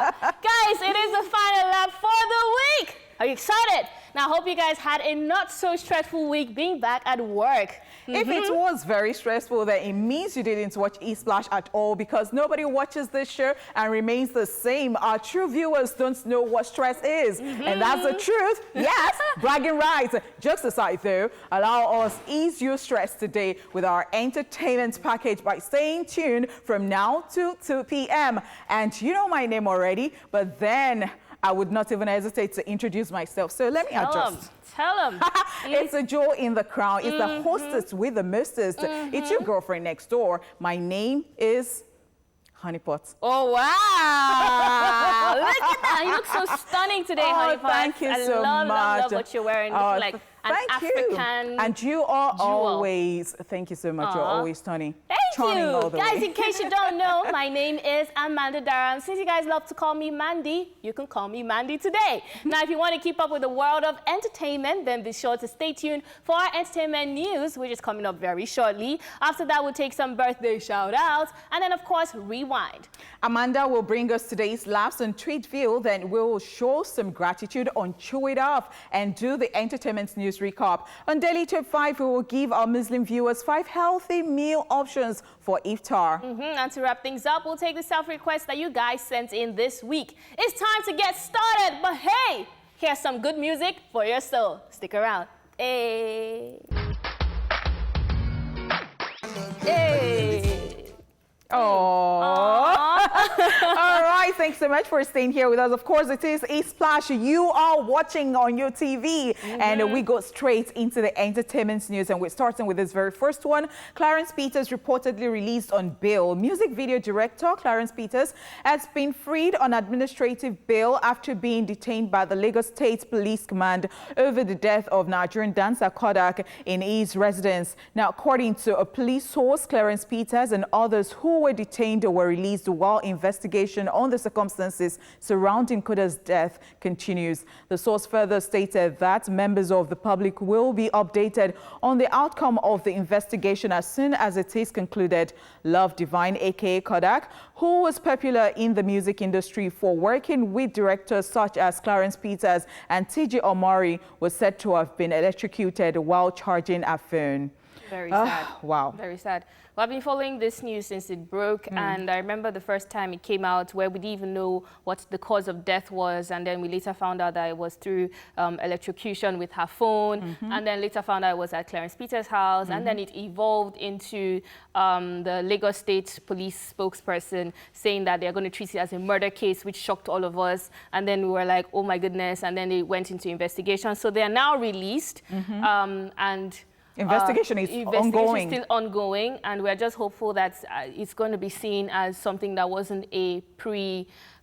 Guys, it is the final lap for the week. Are you excited? Now, I hope you guys had a not so stressful week being back at work. If it was very stressful, then it means you didn't watch eSplash at all, because nobody watches this show and remains the same. Our true viewers don't know what stress is. And that's the truth. Yes, bragging rights. Jokes aside though, allow us ease your stress today with our entertainment package by staying tuned from now to 2 p.m. And you know my name already, but then I would not even hesitate to introduce myself. So let me adjust. Tell them. It's a jewel in the crown. It's the hostess with the mostest. It's your girlfriend next door. My name is Honeypot. Oh, wow. Look at that. You look so stunning today, Honeypot. Thank you so much. I love what you're wearing. Looking like an African And you are jewel. always, thank you so much. You're always stunning. Thank you. All the Guys, way. in case you don't know, my name is Amanda Daram. Since you guys love to call me Mandy, you can call me Mandy today. Now, if you want to keep up with the world of entertainment, then be sure to stay tuned for our entertainment news, which is coming up very shortly. After that, we'll take some birthday shout-outs, and then, of course, rewind. Amanda will bring us today's laughs and tweet view, then we'll show some gratitude on Chew It Off and do the entertainment news recap. On Daily Top 5, we will give our Muslim viewers 5 healthy meal options for Iftar. And to wrap things up, we'll take the self-request that you guys sent in this week. It's time to get started, but hey, here's some good music for your soul. Stick around. Hey. Hey. Oh. All right, thanks so much for staying here with us. Of course, it is eSplash. You are watching on your TV, and we go straight into the entertainment news, and we're starting with this very first one. Clarence Peters reportedly released on bail. Music video director Clarence Peters has been freed on administrative bail after being detained by the Lagos State Police Command over the death of Nigerian dancer Kodak in his residence. Now, according to a police source, Clarence Peters and others who were detained were released while investigation on the circumstances surrounding Kodak's death continues. The source further stated that members of the public will be updated on the outcome of the investigation as soon as it is concluded. Love Divine, aka Kodak, who was popular in the music industry for working with directors such as Clarence Peters and T.J. Omari, was said to have been electrocuted while charging a phone. Very sad. Wow. Very sad. Well, I've been following this news since it broke, and I remember the first time it came out where we didn't even know what the cause of death was, and then we later found out that it was through electrocution with her phone, and then later found out it was at Clarence Peters' house, and then it evolved into the Lagos State Police spokesperson saying that they're going to treat it as a murder case, which shocked all of us, and then we were like, oh my goodness, and then they went into investigation. So they are now released, and Investigation is ongoing. Still ongoing, and we're just hopeful that it's going to be seen as something that wasn't a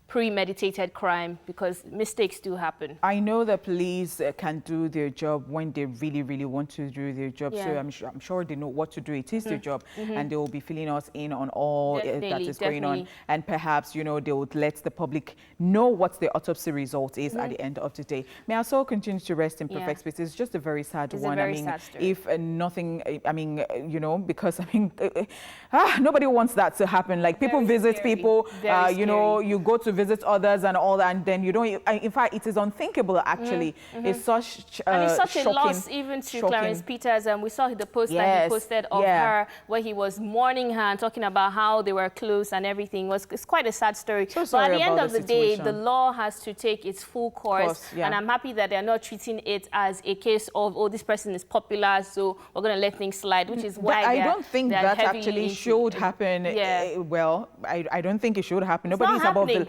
premeditated crime, because mistakes do happen. I know the police can do their job when they really, really want to do their job. So I'm sure they know what to do. It is their job, and they will be filling us in on all that is going on. And perhaps, you know, they would let the public know what the autopsy result is at the end of the day. May our soul continue to rest in perfect peace. It's just a very sad one. I mean, sad story. If nothing, I mean, you know, because I mean, nobody wants that to happen. Like people visit people, you know, you go to visit others and all that, and then you don't. In fact, it is unthinkable. Actually, it's such and it's such shocking, a loss even to Clarence Peters. And we saw the post that he posted of her, where he was mourning her and talking about how they were close and everything. It's quite a sad story. So but at the end of the the day, the law has to take its full course, and I'm happy that they're not treating it as a case of, oh, this person is popular, so we're going to let things slide, which is why I don't think that actually should happen. Well, I don't think it should happen. Nobody's above the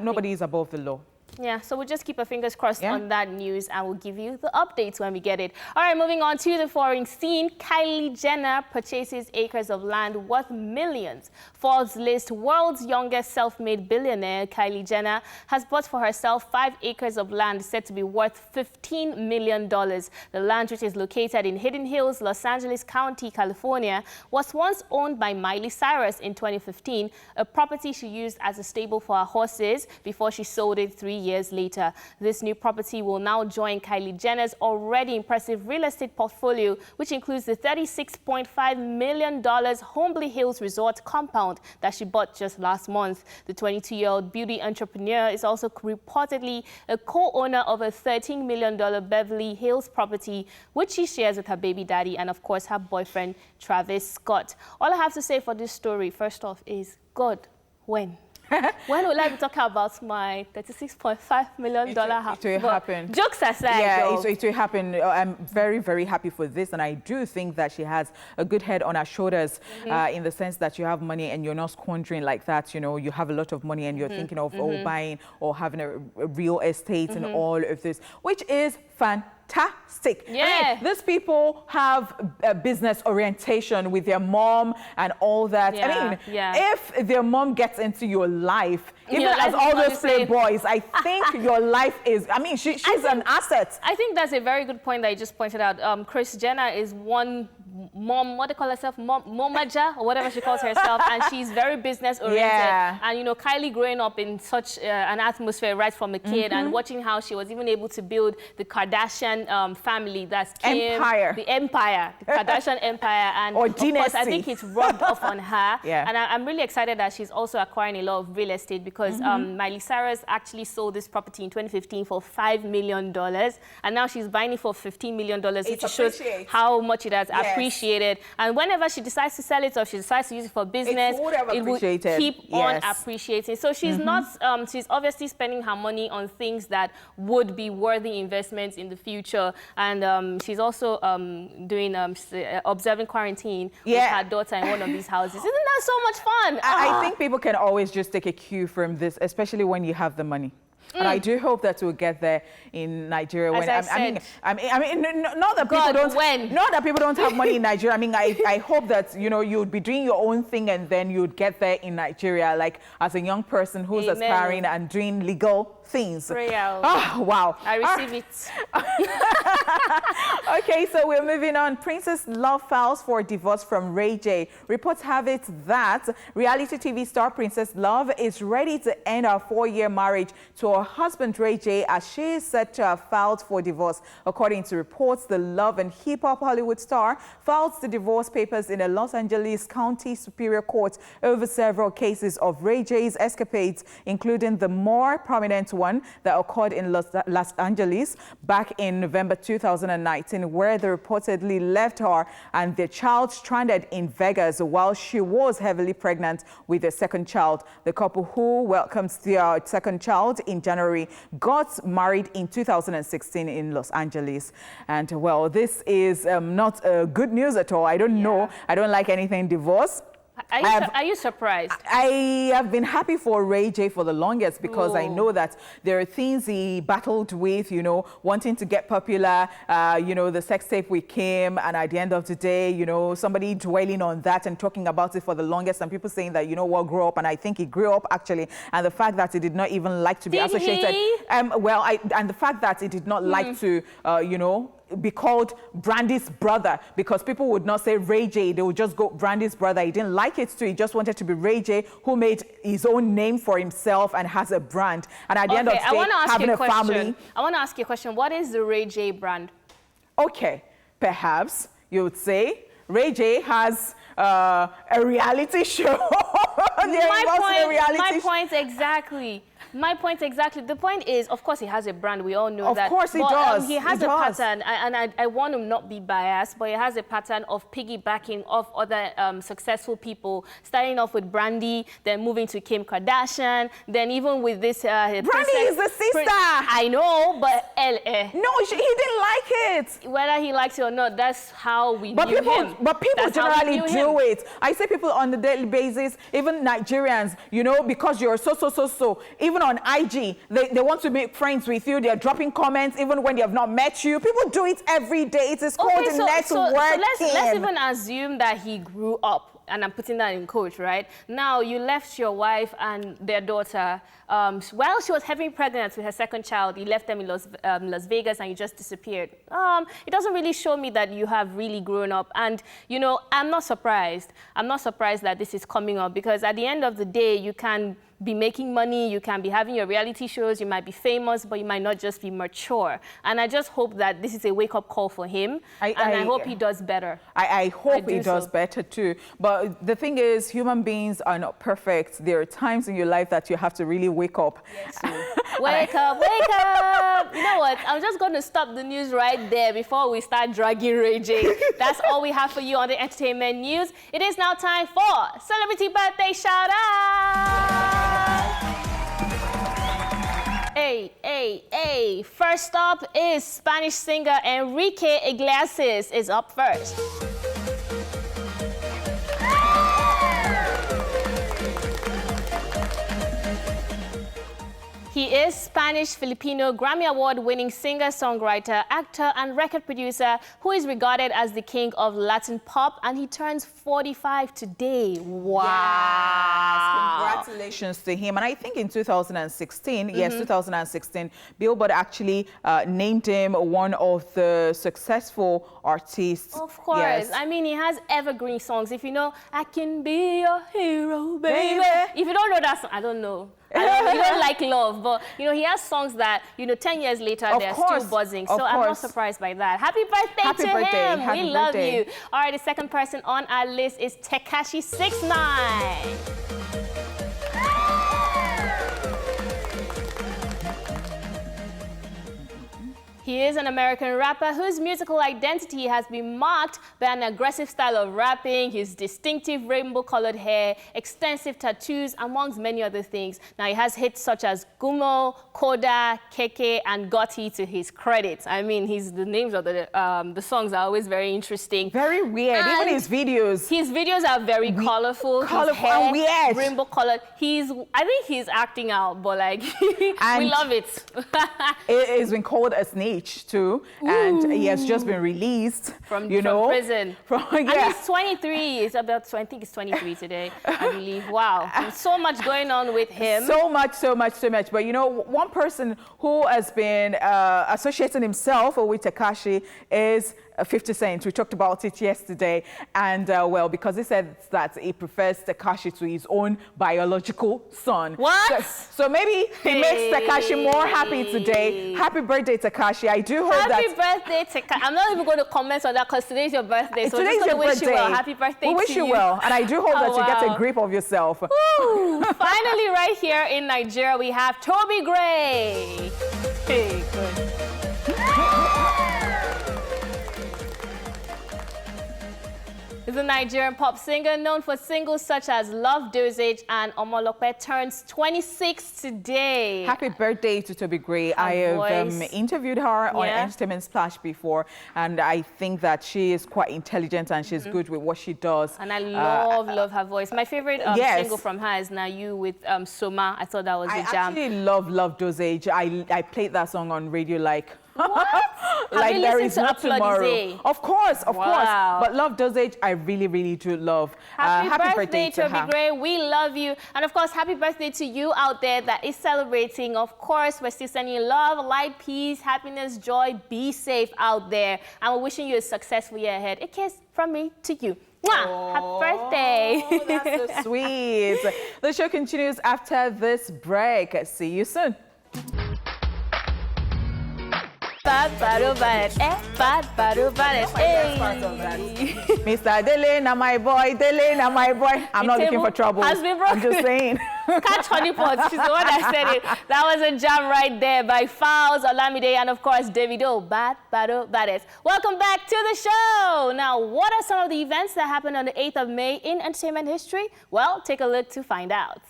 nobody is above the law. Yeah, so we'll just keep our fingers crossed on that news, and we'll give you the updates when we get it. All right, moving on to the foreign scene. Kylie Jenner purchases acres of land worth millions. Forbes lists world's youngest self-made billionaire. Kylie Jenner has bought for herself 5 acres of land said to be worth $15 million. The land, which is located in Hidden Hills, Los Angeles County, California, was once owned by Miley Cyrus in 2015, a property she used as a stable for her horses before she sold it 3 years later. This new property will now join Kylie Jenner's already impressive real estate portfolio, which includes the $36.5 million Homely Hills Resort compound that she bought just last month. The 22-year-old beauty entrepreneur is also reportedly a co-owner of a $13 million Beverly Hills property, which she shares with her baby daddy and, of course, her boyfriend, Travis Scott. All I have to say for this story, first off, is God, when? When will I be talking about my $36.5 million house? It will happen. Jokes aside, yeah, it will happen. I'm very, very happy for this, and I do think that she has a good head on her shoulders, in the sense that you have money and you're not squandering like that. You know, you have a lot of money and you're thinking of buying or having a real estate and all of this, which is fantastic. Yeah. I mean, these people have a business orientation with their mom and all that. Yeah. I mean, if their mom gets into your life, even Your as life all is those playboys, I think your life is, I mean, she's an asset. I think that's a very good point that you just pointed out. Kris Jenner is one mom, what do they call herself? Momager, or whatever she calls herself, and she's very business oriented. Yeah. And you know, Kylie growing up in such an atmosphere right from a kid and watching how she was even able to build the Kardashian family, that's Kim, the empire, the Kardashian empire, and or of course I think it's rubbed off on her. Yeah. And I'm really excited that she's also acquiring a lot of real estate because Miley Cyrus actually sold this property in 2015 for $5 million, and now she's buying it for $15 million, which shows how much it has appreciated. And whenever she decides to sell it or she decides to use it for business, it will keep on appreciating. So she's not, she's obviously spending her money on things that would be worthy investments in the future. And she's also doing observing quarantine with her daughter in one of these houses. Isn't that so much fun? I think people can always just take a cue from this, especially when you have the money. And I do hope that we'll get there in Nigeria. When I mean, not that people not that people don't have money in Nigeria. I mean, I hope that you'd be doing your own thing and then you'd get there in Nigeria, like as a young person who's aspiring and doing legal things. Oh, wow. I receive it. Okay, so we're moving on. Princess Love files for divorce from Ray J. Reports have it that reality TV star Princess Love is ready to end her 4-year marriage to her husband Ray J, as she is set to have filed for divorce. According to reports, the Love and hip-hop Hollywood star filed the divorce papers in a Los Angeles County Superior Court over several cases of Ray J's escapades, including the more prominent one that occurred in Los Angeles back in November 2019, where they reportedly left her and their child stranded in Vegas while she was heavily pregnant with their second child. The couple, who welcomes their second child in January, got married in 2016 in Los Angeles. And well, this is not good news at all. I don't know. I don't like anything divorce. Are you surprised? I have been happy for Ray J for the longest because I know that there are things he battled with, wanting to get popular, the sex tape with Kim, and at the end of the day, somebody dwelling on that and talking about it for the longest, and people saying that, grow up, and I think he grew up actually, and the fact that he did not even like to be associated. And the fact that he did not like to, be called Brandy's brother, because people would not say Ray J, they would just go Brandy's brother. He didn't like it too. He just wanted to be Ray J, who made his own name for himself and has a brand. And at the end of the day, having a family. I want to ask you a question. What is the Ray J brand? Okay, perhaps you would say Ray J has a reality show. My point exactly. My point exactly. The point is, of course, he has a brand. We all know that. Of course he does. He has a pattern, and I want to not be biased, but he has a pattern of piggybacking off other successful people, starting off with Brandy, then moving to Kim Kardashian, then even with this... Brandy is the sister! I know, but... No, he didn't like it. Whether he likes it or not, that's how we knew him. But people generally do it. I say people on a daily basis, even Nigerians, because you're so, even on IG, they want to make friends with you. They're dropping comments even when they have not met you. People do it every day. It is called networking. So let's even assume that he grew up, and I'm putting that in quotes, right? Now, you left your wife and their daughter while she was heavily pregnant with her second child. You left them in Las Vegas and you just disappeared. It doesn't really show me that you have really grown up. And, I'm not surprised. I'm not surprised that this is coming up, because at the end of the day, you can be making money, you can be having your reality shows, you might be famous, but you might not just be mature. And I just hope that this is a wake-up call for him, and I hope he does better. I hope he does better too. But the thing is, human beings are not perfect. There are times in your life that you have to really wake up. Yes, wake up, wake up! You know what? I'm just going to stop the news right there before we start dragging raging. That's all we have for you on the entertainment news. It is now time for Celebrity Birthday Shout Out! Hey. First up is Spanish singer Enrique Iglesias is up first. He is Spanish-Filipino Grammy Award-winning singer, songwriter, actor, and record producer who is regarded as the king of Latin pop, and he turns 45 today. Wow. Yes, congratulations to him. And I think in 2016, yes, 2016, Billboard actually named him one of the successful artists. Of course. Yes. I mean, he has evergreen songs. If you know, I Can Be Your Hero, Baby. If you don't know that song, I don't know. You don't like love, but you know he has songs that 10 years later they're still buzzing. So I'm not surprised by that. Happy birthday to him! We love you. All right, the second person on our list is Tekashi 6ix9ine. He is an American rapper whose musical identity has been marked by an aggressive style of rapping, his distinctive rainbow-colored hair, extensive tattoos, amongst many other things. Now, he has hits such as Gumo, Koda, Keke, and Gotti to his credit. I mean, the names of the songs are always very interesting. Very weird, even his videos. His videos are very colorful. His hair, and weird. Rainbow-colored. I think he's acting out, but like, we love it. It has been called a snitch too, and he has just been released from prison. And he's 23. It's about, I think it's 23 today, I believe. Wow, there's so much going on with him. So much. But you know, one person who has been associating himself with Tekashi is 50 Cent. We talked about it yesterday, and well, because he said that he prefers Tekashi to his own biological son. What? So maybe he makes Tekashi more happy today. Happy birthday, Tekashi. I do hope Happy birthday, Tekashi. I'm not even going to comment on that because today's your birthday. So today's your wish birthday. You well. Happy birthday we wish to you well, and I do hope that you get a grip of yourself. Finally, right here in Nigeria, we have Toby Gray. Hey, good. He's a Nigerian pop singer known for singles such as Love Dosage and Omolope, turns 26 today. Happy birthday to Toby Gray. I have interviewed her on Entertainment Splash before, and I think that she is quite intelligent and she's good with what she does. And I love her voice. My favorite single from her is Now You with Soma. I thought that was a jam. I actually love Dosage. I played that song on radio like... What? Like there is no tomorrow. Day? Of course. But Love Dosage, I really do love. Happy birthday to Toby Gray. We love you. And of course, happy birthday to you out there that is celebrating. Of course, we're still sending you love, light, peace, happiness, joy. Be safe out there. And we're wishing you a successful year ahead. A kiss from me to you. Mwah! Happy birthday. That's so sweet. The show continues after this break. See you soon. Mr. Dele, na my boy, Dele, na my boy. I'm not looking for trouble. I'm just saying. Catch honeypots. She's the one that said it. That was a jam right there by Fowls, Olamide, and of course, Davido. Bad. Welcome back to the show. Now, what are some of the events that happened on the 8th of May in entertainment history? Well, take a look to find out.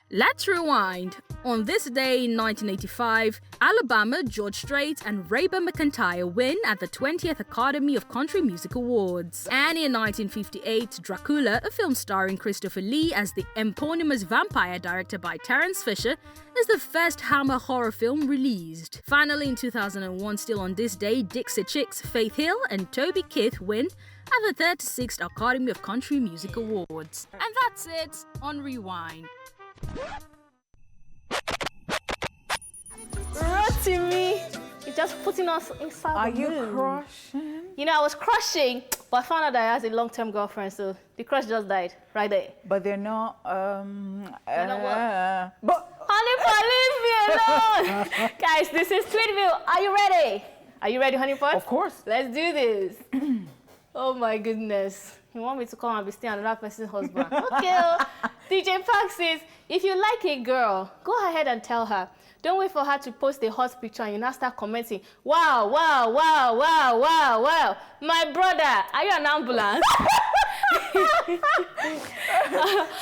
Let's rewind. On this day in 1985, Alabama, George Strait and Reba McEntire win at the 20th Academy of Country Music Awards. And in 1958, Dracula, a film starring Christopher Lee as the eponymous vampire directed by Terence Fisher, is the first Hammer horror film released. Finally, in 2001, still on this day, Dixie Chicks, Faith Hill and Toby Keith win at the 36th Academy of Country Music Awards. And that's it on Rewind. Rotimi, you're just putting us inside the moon. Are you crushing? You know, I was crushing, but I found out that I has a long-term girlfriend, so the crush just died right there. But they're not, They're not what? but Honey, leave me alone! Guys, this is Tweetville. Are you ready? Are you ready, Honey Pot? of course. Let's do this. Oh my goodness. You want me to come and be staying another person's husband? Okay. DJ Park says, if you like a girl, go ahead and tell her. Don't wait for her to post a hot picture and you now start commenting, wow, wow, wow, wow, wow, wow. My brother, are you an ambulance?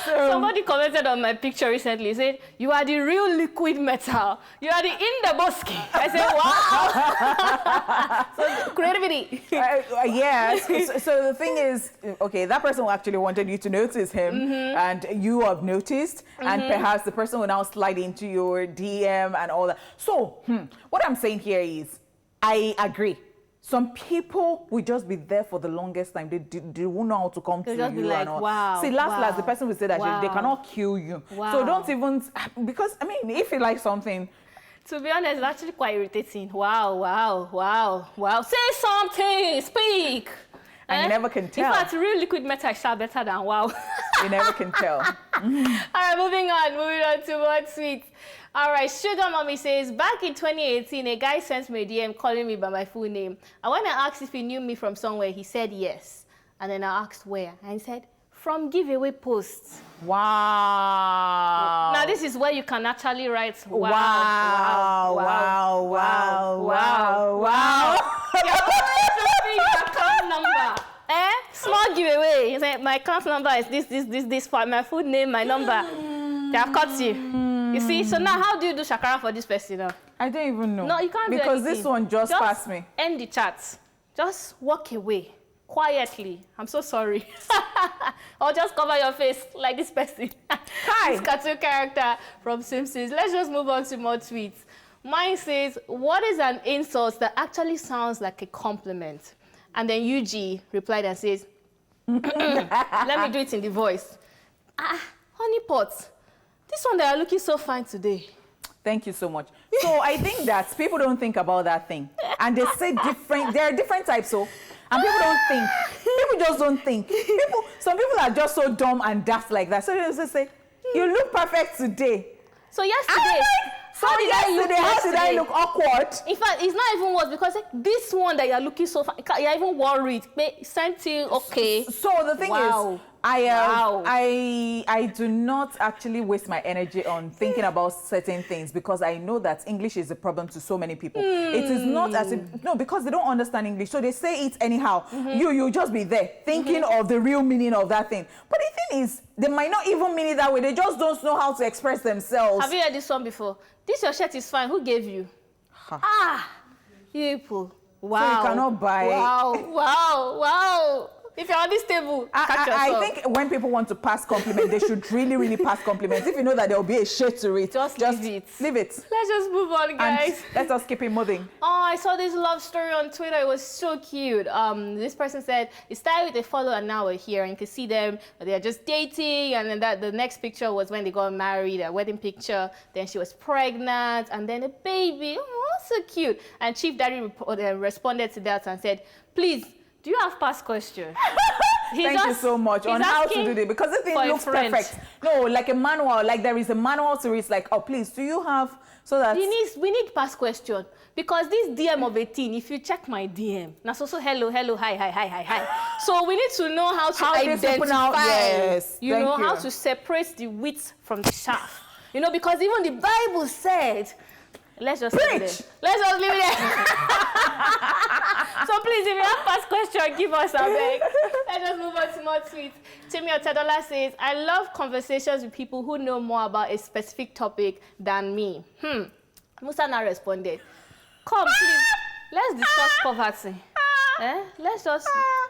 Somebody commented on my picture recently, said, you are the real liquid metal. You are the Indaboski. I said, wow. So, creativity. Yes. So the thing is, okay, that person actually wanted you to notice him, and you have noticed, and perhaps the person will now slide into your DM and all that. So, what I'm saying here is, I agree. Some people will just be there for the longest time. They won't know how to come to just you be like, and all. wow, See, last, wow, the person will say that they cannot kill you. Wow. So don't even, because, I mean, if you like something, to be honest, it's actually quite irritating. Wow, wow, wow, wow. Say something, speak. and you never can tell. In fact, real liquid metal is far better than wow. You never can tell. All right, moving on to more tweets. All right, Sugar Mommy says, back in 2018, a guy sent me a DM calling me by my full name. And when I asked if he knew me from somewhere, he said yes. And then I asked where, and he said, from giveaway posts. Wow. Now, this is where you can actually write, wow, wow, wow, wow, wow, wow. You're always just your account number. Small giveaway. You say, my account number is this, for my full name, my number. They have caught you. You see, so now how do you do shakara for this person? I don't even know. No, you can't because do anything. This one just passed me. End the chat. Just walk away quietly. I'm so sorry. Or just cover your face like this person. This cartoon character from Simpsons. Let's just move on to more tweets. Mine says, what is an insult that actually sounds like a compliment? And then UG replied and says, let me do it in the voice. Honey Pot. This one, they are looking so fine today. Thank you so much. So I think that people don't think about that thing. And they say different, there are different types, so, and people don't think. People just don't think. Some people are just so dumb and daft like that. So they just say, you look perfect today. So yesterday, how did I look awkward? In fact, it's not even worse because this one that you're looking so fine, you're even worried. Something okay. So the thing is, I do not actually waste my energy on thinking about certain things because I know that English is a problem to so many people. It is not as if, no, because they don't understand English. So they say it anyhow. You just be there thinking of the real meaning of that thing. But the thing is, they might not even mean it that way. They just don't know how to express themselves. Have you heard this one before? This your shirt is fine. Who gave you? You people. Wow. So you cannot buy. Wow. If you're on this table, catch yourself. I think when people want to pass compliment, they should really pass compliments. If you know that there will be a shade to it, just leave it. Let's just move on, guys. And let us keep it moving. Oh, I saw this love story on Twitter. It was so cute. This person said, it started with a follower and now we're here. And you can see them, they're just dating. And then the next picture was when they got married, a wedding picture. Then she was pregnant and then a baby. Oh, so cute. And Chief Daddy responded to that and said, please, do you have past questions? Thank you so much on how to do this because the thing looks perfect. No, like a manual, like there is a manual to it. It's like, oh, please, do you have so that we need past question because this DM of a teen, if you check my DM, now so hello, hi. So we need to know how to identify. Yes, you know how to separate the wheat from the chaff. You know, because even the Bible said. Let's just leave it there. Let's just leave it there. So please, if you have past question, give us a beg. Let's just move on to more tweets. Timmy Otedola says, I love conversations with people who know more about a specific topic than me. Musa now responded, come please, let's discuss poverty. Let's just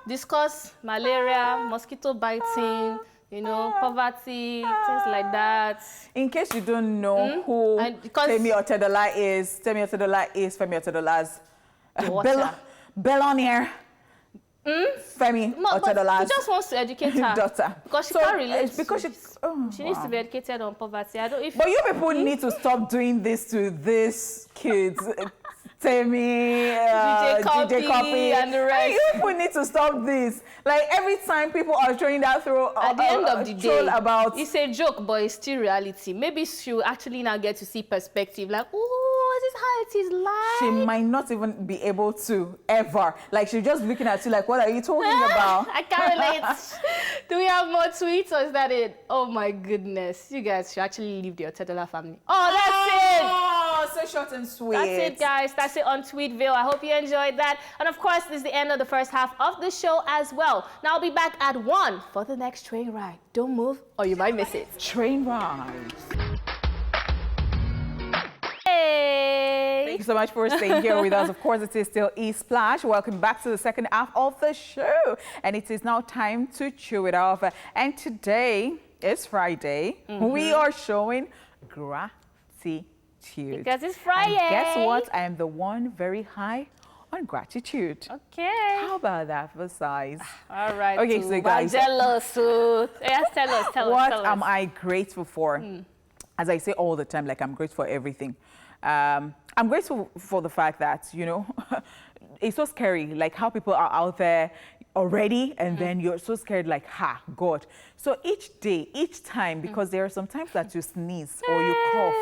discuss malaria, mosquito biting, you know, poverty, things like that. In case you don't know who Femi Otedola is Femi Otedola's billionaire. Femi Otedola's he just wants to educate her daughter. Because she can't relate. Because she needs to be educated on poverty. But you people need to stop doing this to these kids. Temi, DJ Copy, and the rest. You people need to stop this. Like every time people are throwing that through at the end of the day, about it's a joke, but it's still reality. Maybe she'll actually now get to see perspective, like, oh, this is how it is like. She might not even be able to ever. Like she's just looking at you like, what are you talking about? I can't relate. Do we have more tweets or is that it? Oh my goodness. You guys should actually leave the Otedola family. Oh, that's it. Oh, so short and sweet. That's it, guys. That's it on Tweetville. I hope you enjoyed that. And of course, this is the end of the first half of the show as well. Now I'll be back at 1 for the next train ride. Don't move or you might miss it. Train ride. Hey! Thank you so much for staying here with us. Of course, it is still E-Splash. Welcome back to the second half of the show. And it is now time to chew it off. And today is Friday. We are showing gratitude. Because it's Friday. And guess what? I am the one very high on gratitude. Okay. How about that for size? All right. Okay, so guys. Jealous. Yes, tell us. What am I grateful for? As I say all the time, like I'm grateful for everything. I'm grateful for the fact that, you know, it's so scary, like how people are out there already and then you're so scared like, ha, God. So each day, each time, because there are some times that you sneeze or you cough,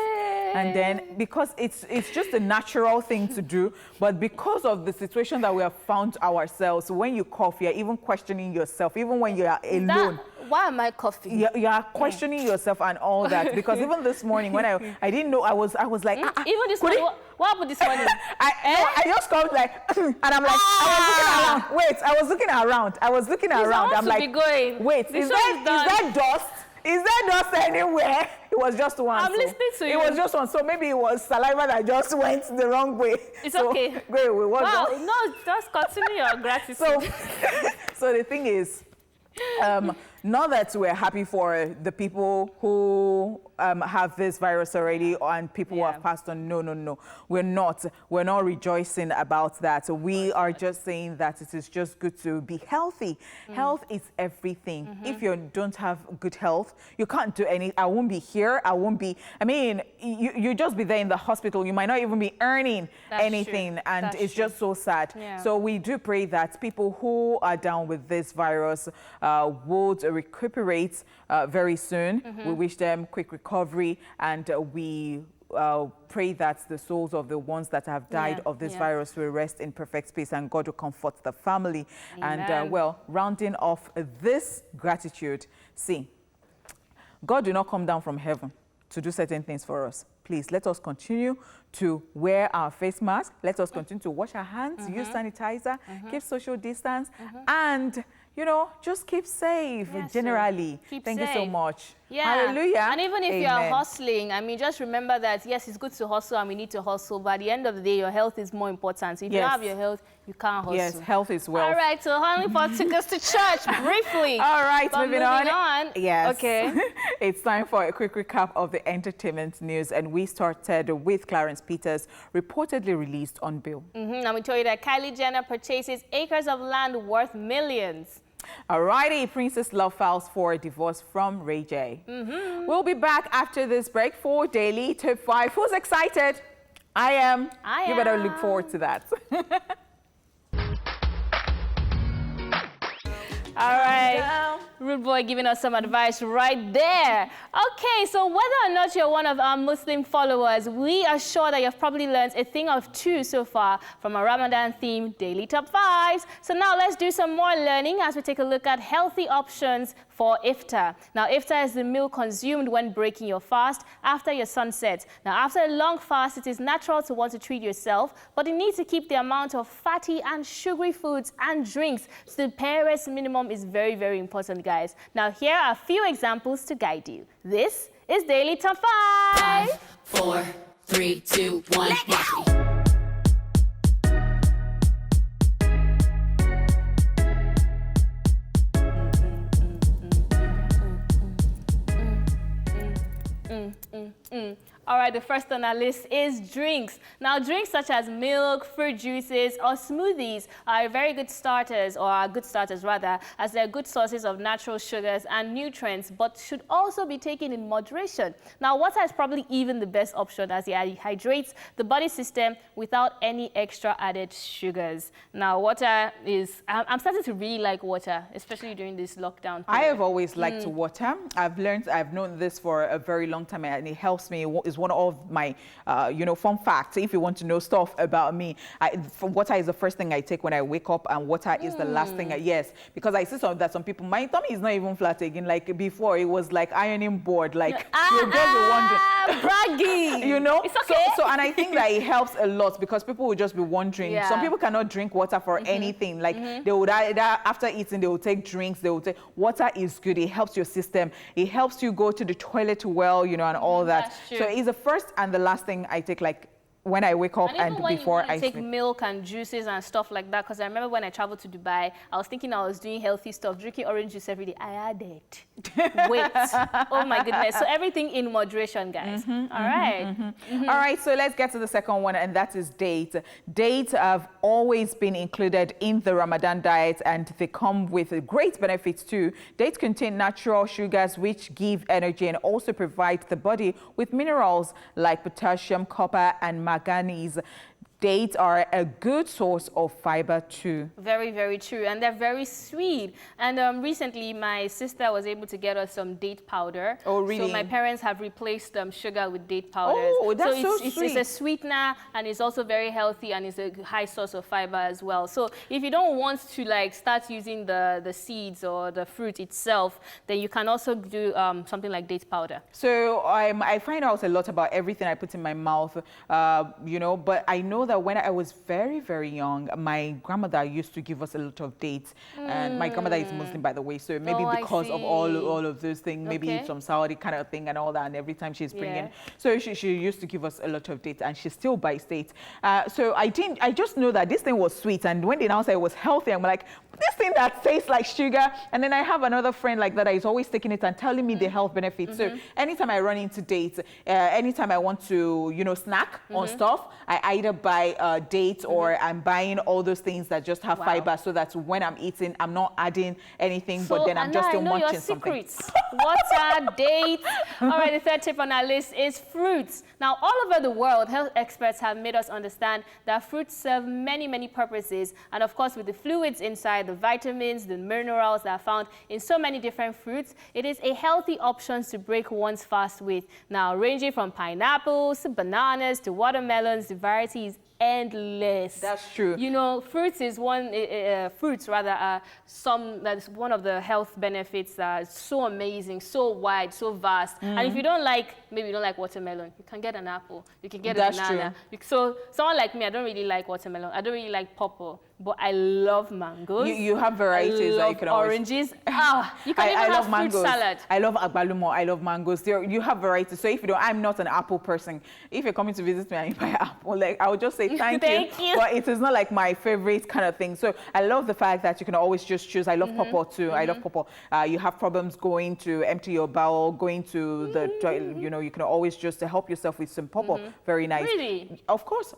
and then because it's just a natural thing to do, but because of the situation that we have found ourselves, when you cough, you're even questioning yourself, even when you're alone. Why am I coughing? You are questioning yourself and all that, because even this morning when I didn't know, I was like, even this morning, what happened this morning? I just coughed like, and I'm like, I was looking around. I'm like, wait, is that dust? Is there dust anywhere? It was just one. I'm listening to you. It was just one. So maybe it was saliva that just went the wrong way. It's okay. Great. Wow. No, just continue your gratitude. So the thing is, not that we're happy for the people who have this virus already and people who have passed on. No. We're not rejoicing about that. We are just saying that it is just good to be healthy. Health is everything. If you don't have good health, you can't do anything. I won't be here. You just be there in the hospital. You might not even be earning anything. True. And it's just so sad. Yeah. So we do pray that people who are down with this virus would recuperate very soon. We wish them quick recovery, and we pray that the souls of the ones that have died of this virus will rest in perfect peace, and God will comfort the family. Amen. And rounding off this gratitude, see, God did not come down from heaven to do certain things for us. Please, let us continue to wear our face mask. Let us continue to wash our hands, use sanitizer, keep social distance, and just keep safe generally. Thank you so much. Yeah. Hallelujah. And even if you are hustling, just remember that, yes, it's good to hustle and we need to hustle, but at the end of the day, your health is more important. So if you don't have your health, you can't hustle. Yes, health is wealth. All right, so Honey Pot took us to church briefly. All right, moving on. Yes. Okay. It's time for a quick recap of the entertainment news, and we started with Clarence Peters reportedly released on bail. And we told you that Kylie Jenner purchases acres of land worth millions. Alrighty, Princess Love files for a divorce from Ray J. We'll be back after this break for Daily Top 5. Who's excited? I am. You better look forward to that. All right, Rude Boy giving us some advice right there. Okay, so whether or not you're one of our Muslim followers, we are sure that you've probably learned a thing or two so far from our Ramadan-themed Daily Top 5s. So now let's do some more learning as we take a look at healthy options for Iftar. Now, Iftar is the meal consumed when breaking your fast after your sunset. Now, after a long fast, it is natural to want to treat yourself, but you need to keep the amount of fatty and sugary foods and drinks to the barest minimum is very, very important, guys. Now, here are a few examples to guide you. This is Daily Top 5. 5, 4, 3, 2, 1, watch me. All right, the first on our list is drinks. Now, drinks such as milk, fruit juices, or smoothies are very good starters, or are good starters rather, as they're good sources of natural sugars and nutrients, but should also be taken in moderation. Now, water is probably even the best option as it hydrates the body system without any extra added sugars. Now, water is, I'm starting to really like water, especially during this lockdown period. I have always liked water. I've known this for a very long time, and it helps me. It's one of my, fun facts. If you want to know stuff about me, water is the first thing I take when I wake up, and water is the last thing. Yes, because I see some people, my tummy is not even flat again. Like before, it was like ironing board. Like you'll just be wondering. Bragging. You know, it's okay. So and I think that it helps a lot because people will just be wondering. Yeah. Some people cannot drink water for anything. Like they would either after eating they will take drinks. They will take water is good. It helps your system. It helps you go to the toilet well, and all that. That's true. So it's the first and the last thing I take, like when I wake up and before I take sleep. milk and juices and stuff like that, because I remember when I traveled to Dubai, I was thinking I was doing healthy stuff, drinking orange juice every day. I added weight. Oh my goodness. So everything in moderation, guys. All right. All right, so let's get to the second one, and that is dates. Dates have always been included in the Ramadan diet, and they come with great benefits too. Dates contain natural sugars which give energy and also provide the body with minerals like potassium, copper, and manganese. Dates are a good source of fiber too. Very, very true. And they're very sweet. And recently, my sister was able to get us some date powder. Oh, really? So my parents have replaced sugar with date powders. Oh, that's so it's sweet. a sweetener, and it's also very healthy, and it's a high source of fiber as well. So if you don't want to start using the seeds or the fruit itself, then you can also do something like date powder. So I find out a lot about everything I put in my mouth, but I know that when I was very, very young, my grandmother used to give us a lot of dates. And my grandmother is Muslim, by the way, so maybe because of all of those things, maybe some Saudi kind of thing and all that, and every time she's bringing. So she used to give us a lot of dates, and she still buys dates. So I just know that this thing was sweet, and when they now say it was healthy, I'm like, this thing that tastes like sugar. And then I have another friend like that is always taking it and telling me the health benefits. So anytime I run into dates, anytime I want to, snack on stuff, I either buy dates or I'm buying all those things that just have fiber, so that when I'm eating, I'm not adding anything, but then I'm just still munching something. Water, dates. All right, the third tip on our list is fruits. Now, all over the world, health experts have made us understand that fruits serve many, many purposes. And of course, with the fluids inside, the vitamins, the minerals that are found in so many different fruits, it is a healthy option to break one's fast with. Now, ranging from pineapples to bananas to watermelons, the variety is endless. That's true. Fruits is that's one of the health benefits that is so amazing, so wide, so vast. And if you don't maybe you don't like watermelon, you can get an apple, you can get a banana. So someone like me, I don't really like watermelon, I don't really like pawpaw, but I love mangoes. You have varieties. I love oranges. You can even have fruit salad. I love agbalumo. I love mangoes. You have varieties. So if you don't, I'm not an apple person. If you're coming to visit me and you buy apple, I would just say thank you. But it is not like my favorite kind of thing. So I love the fact that you can always just choose. I love pawpaw too. I love pawpaw. You have problems going to empty your bowel, going to the toilet, you can always just help yourself with some pawpaw. Very nice. Really? Of course.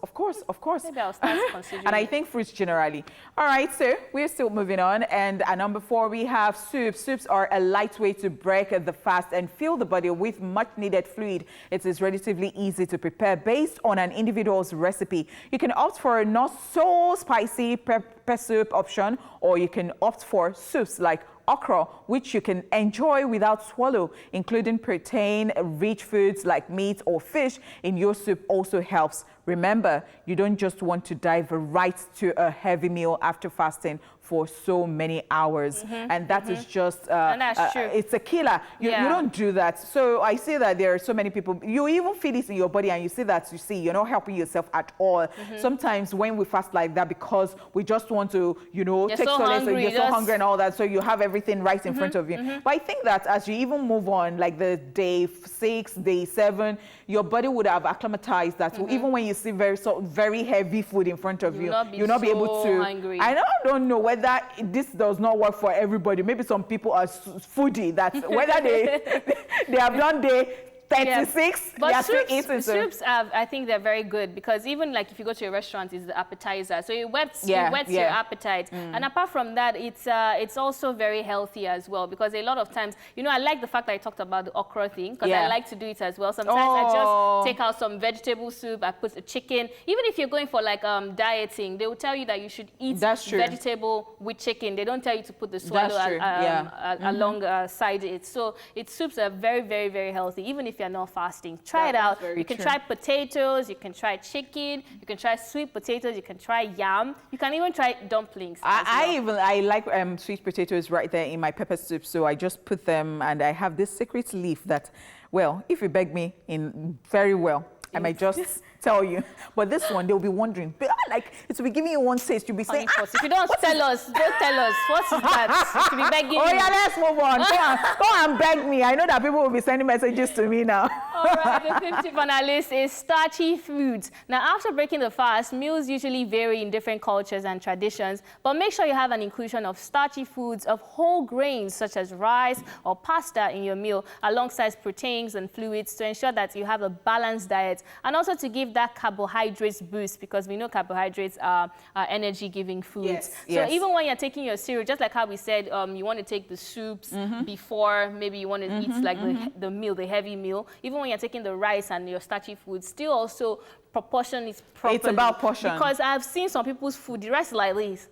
Maybe I'll start considering. And I think fruits generally. All right, so we're still moving on. And at number 4, we have soups. Soups are a light way to break the fast and fill the body with much needed fluid. It is relatively easy to prepare based on an individual's recipe. You can opt for a not so spicy pepper soup option, or you can opt for soups like okra, which you can enjoy without swallow. Including protein-rich foods like meat or fish in your soup also helps. Remember, you don't just want to dive right to a heavy meal after fasting for so many hours. And that is just, and that's true. It's a killer. You don't do that. So I see that there are so many people, you even feel this in your body and you see that, you're not helping yourself at all. Sometimes when we fast like that, because we just want to, take solace and you're so hungry and all that, so you have everything right in front of you. But I think that as you even move on, like the day 6, day 7, your body would have acclimatized that. Even when you see very heavy food in front of you, you'll not be able to. Hungry. I don't know whether this does not work for everybody. Maybe some people are foodie, that whether they have done day 36. But You're still eating. soups, I think they're very good because even like if you go to a restaurant, it's the appetizer. So it whets your appetite. And apart from that, it's also very healthy as well because a lot of times, you know, I like the fact that I talked about the okra thing because I like to do it as well. Sometimes I just take out some vegetable soup, I put a chicken. Even if you're going for like dieting, they will tell you that you should eat vegetable with chicken. They don't tell you to put the swallow alongside it. So soups are very, very, very healthy, even if you're not fasting. Try it out. You can try potatoes, you can try chicken, you can try sweet potatoes, you can try yam, you can even try dumplings. I like sweet potatoes right there in my pepper soup, so I just put them, and I have this secret leaf that, well, if you beg me in very well, I might just tell you. But this one, they'll be wondering. But like, it will be giving you one taste. You'll be saying, if you don't tell us, don't tell us. What is that? To be begging you. Yeah, let's move on. Go and beg me. I know that people will be sending messages to me now. All right, the 50th on our list is starchy foods. Now, after breaking the fast, meals usually vary in different cultures and traditions, but make sure you have an inclusion of starchy foods of whole grains, such as rice or pasta in your meal, alongside proteins and fluids to ensure that you have a balanced diet, and also to give that carbohydrates boost, because we know carbohydrates are energy-giving foods. So even when you're taking your cereal, just like how we said, you want to take the soups before, maybe you want to eat like the meal, the heavy meal. Even when you're taking the rice and your starchy food, still also proportion is properly. It's about portion. Because I've seen some people's food, the rice is like this.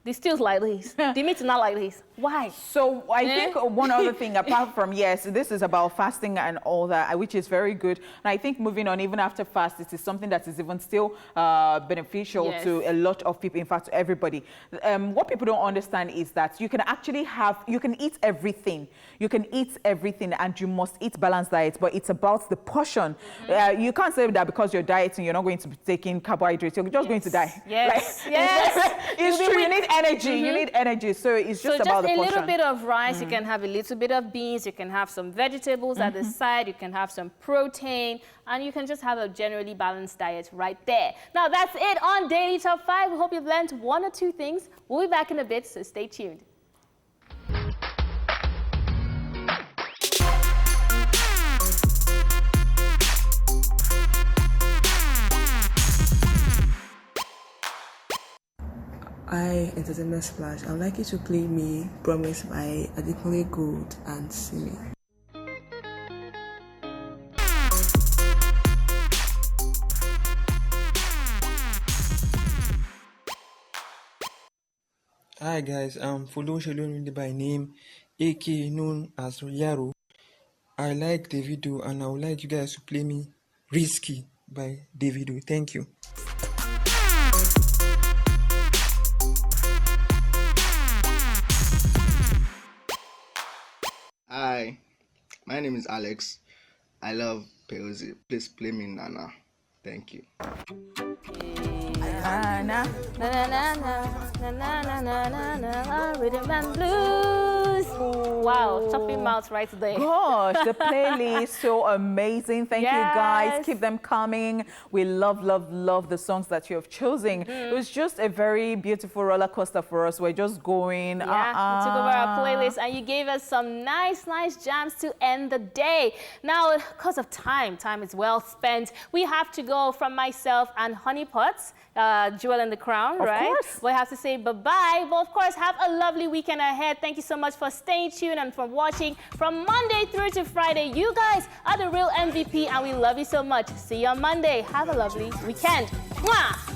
The stew is like this. The meat is not like this. Why? So I think one other thing, apart from, yes, this is about fasting and all that, which is very good. And I think moving on, even after fast, it is something that is even still beneficial to a lot of people, in fact, to everybody. What people don't understand is that you can actually you can eat everything. You can eat everything, and you must eat balanced diet, but it's about the portion. You can't say that because you're dieting, you're not going to be taking carbohydrates. You're just going to die. It's true. You need energy. You need energy. So it's just about the portion. A little bit of rice, you can have a little bit of beans, you can have some vegetables at the side, you can have some protein, and you can just have a generally balanced diet right there. Now, that's it on Daily Top 5. We hope you've learned one or two things. We'll be back in a bit, so stay tuned. Hi, Entertainment Splash. I'd like you to play me Promise by Adekunle Gold and Simi. Hi guys, I'm Folo Shelonwinde by name, aka known as Yaro. I like Davido and I would like you guys to play me Risky by Davido. Thank you. Hi, my name is Alex. I love Peozi. Please play me Nana. Thank you. Rhythm and blues. Wow, chopping mouths right there. Gosh, the playlist so amazing. Thank you guys. Keep them coming. We love, love, love the songs that you have chosen. It was just a very beautiful roller coaster for us. We're just going. We took over our playlist and you gave us some nice jams to end the day. Now, because of time is well spent. We have to go from myself and Honey Pots, Jewel in the Crown, right? Of course. We have to say bye-bye. But of course, have a lovely weekend ahead. Thank you so much for staying tuned and for watching from Monday through to Friday. You guys are the real MVP and we love you so much. See you on Monday. Have a lovely weekend. Mwah!